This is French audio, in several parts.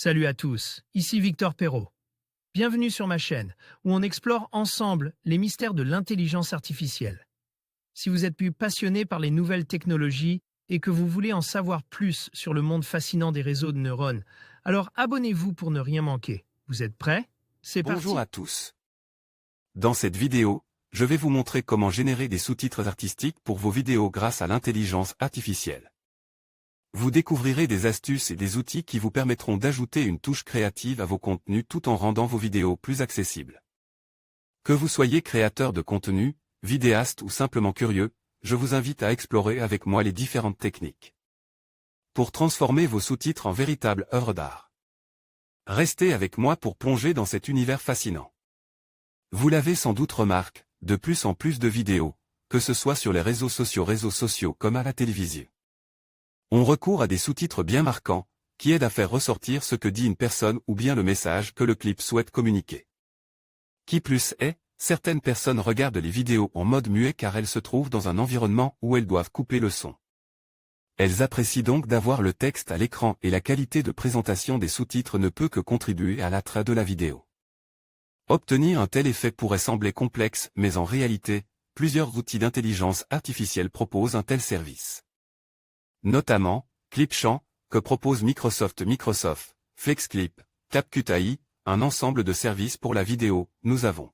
Salut à tous, ici Victor Perrault. Bienvenue sur ma chaîne, où on explore ensemble les mystères de l'intelligence artificielle. Si vous êtes plus passionné par les nouvelles technologies et que vous voulez en savoir plus sur le monde fascinant des réseaux de neurones, alors abonnez-vous pour ne rien manquer. Vous êtes prêts? C'est parti. Bonjour à tous. Dans cette vidéo, je vais vous montrer comment générer des sous-titres artistiques pour vos vidéos grâce à l'intelligence artificielle. Vous découvrirez des astuces et des outils qui vous permettront d'ajouter une touche créative à vos contenus tout en rendant vos vidéos plus accessibles. Que vous soyez créateur de contenu, vidéaste ou simplement curieux, je vous invite à explorer avec moi les différentes techniques pour transformer vos sous-titres en véritables œuvres d'art. Restez avec moi pour plonger dans cet univers fascinant. Vous l'avez sans doute remarqué, de plus en plus de vidéos, que ce soit sur les réseaux sociaux comme à la télévision. On recourt à des sous-titres bien marquants, qui aident à faire ressortir ce que dit une personne ou bien le message que le clip souhaite communiquer. Qui plus est, certaines personnes regardent les vidéos en mode muet car elles se trouvent dans un environnement où elles doivent couper le son. Elles apprécient donc d'avoir le texte à l'écran et la qualité de présentation des sous-titres ne peut que contribuer à l'attrait de la vidéo. Obtenir un tel effet pourrait sembler complexe, mais en réalité, plusieurs outils d'intelligence artificielle proposent un tel service. Notamment, Clipchamp, que propose Microsoft, FlexClip, CapCut AI, un ensemble de services pour la vidéo, nous avons.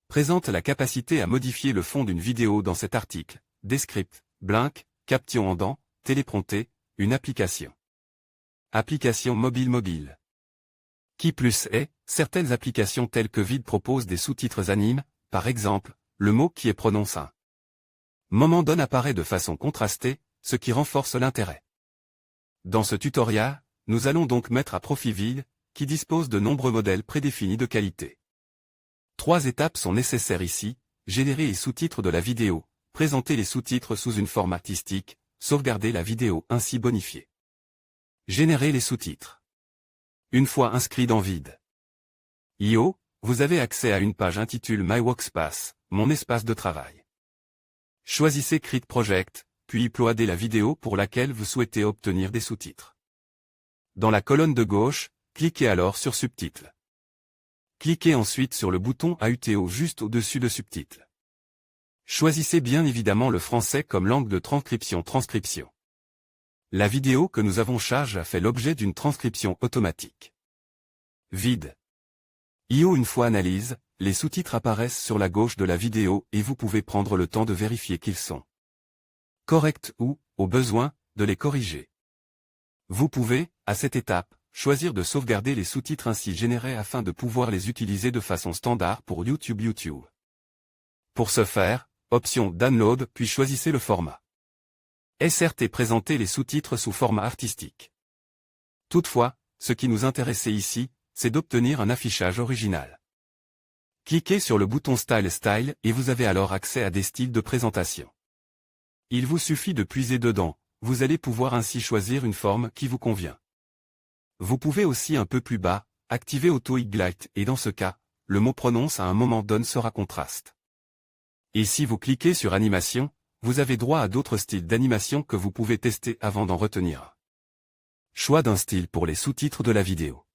Présente la capacité à modifier le fond d'une vidéo dans cet article, Descript, Blink, Caption en dents, Téléprompter, une application. Application mobile. Qui plus est, certaines applications telles que Vid proposent des sous-titres animes, par exemple, le mot qui est prononcé un moment donné apparaît de façon contrastée, ce qui renforce l'intérêt. Dans ce tutoriel, nous allons donc mettre à profit Vid, qui dispose de nombreux modèles prédéfinis de qualité. 3 étapes sont nécessaires ici: générer les sous-titres de la vidéo, présenter les sous-titres sous une forme artistique, sauvegarder la vidéo ainsi bonifiée. Générer les sous-titres. Une fois inscrit dans Vid.io, vous avez accès à une page intitulée My Workspace, mon espace de travail. Choisissez Create Project, puis uploadez la vidéo pour laquelle vous souhaitez obtenir des sous-titres. Dans la colonne de gauche, cliquez alors sur Subtitres. Cliquez ensuite sur le bouton AUTO juste au-dessus de Subtitres. Choisissez bien évidemment le français comme langue de transcription. La vidéo que nous avons chargée a fait l'objet d'une transcription automatique. Vid.io. Une fois analyse, les sous-titres apparaissent sur la gauche de la vidéo et vous pouvez prendre le temps de vérifier qu'ils sont corrects ou, au besoin, de les corriger. Vous pouvez, à cette étape, choisir de sauvegarder les sous-titres ainsi générés afin de pouvoir les utiliser de façon standard pour YouTube. Pour ce faire, option Download puis choisissez le format. SRT et présentez les sous-titres sous format artistique. Toutefois, ce qui nous intéressait ici, c'est d'obtenir un affichage original. Cliquez sur le bouton Style et vous avez alors accès à des styles de présentation. Il vous suffit de puiser dedans, vous allez pouvoir ainsi choisir une forme qui vous convient. Vous pouvez aussi un peu plus bas, activer Auto Highlight et dans ce cas, le mot prononce à un moment donné sera contraste. Et si vous cliquez sur Animation, vous avez droit à d'autres styles d'animation que vous pouvez tester avant d'en retenir un. Choix d'un style pour les sous-titres de la vidéo.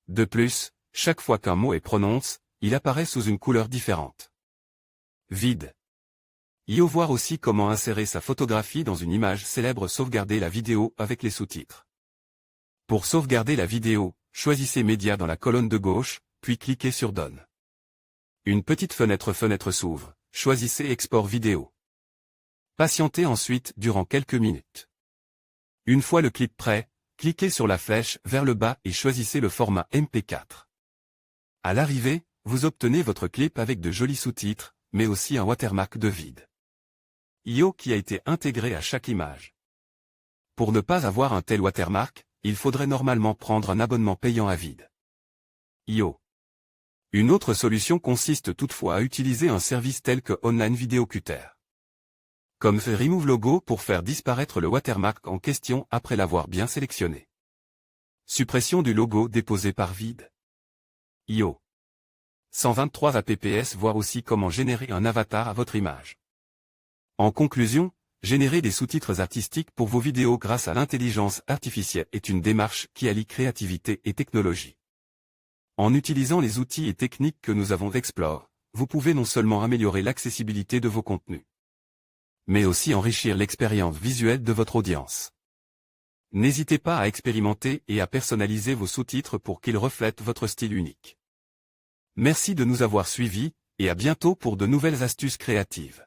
De plus, chaque fois qu'un mot est prononcé, il apparaît sous une couleur différente. Vid.io. Voir aussi comment insérer sa photographie dans une image célèbre. Sauvegarder la vidéo avec les sous-titres. Pour sauvegarder la vidéo, choisissez Média dans la colonne de gauche, puis cliquez sur Done. Une petite fenêtre s'ouvre, choisissez Export vidéo. Patientez ensuite durant quelques minutes. Une fois le clip prêt, cliquez sur la flèche vers le bas et choisissez le format MP4. À l'arrivée, vous obtenez votre clip avec de jolis sous-titres, mais aussi un watermark de Vid.io qui a été intégré à chaque image. Pour ne pas avoir un tel watermark, il faudrait normalement prendre un abonnement payant à Vid.io. Une autre solution consiste toutefois à utiliser un service tel que Online Video Cutter. Comme Remove Logo pour faire disparaître le watermark en question après l'avoir bien sélectionné. Suppression du logo déposé par Vid.io. 123 apps. Voir aussi comment générer un avatar à votre image. En conclusion, Générer des sous-titres artistiques pour vos vidéos grâce à l'intelligence artificielle est une démarche qui allie créativité et technologie. En utilisant les outils et techniques que nous avons explorés, vous pouvez non seulement améliorer l'accessibilité de vos contenus, mais aussi enrichir l'expérience visuelle de votre audience. N'hésitez pas à expérimenter et à personnaliser vos sous-titres pour qu'ils reflètent votre style unique. Merci de nous avoir suivis, et à bientôt pour de nouvelles astuces créatives.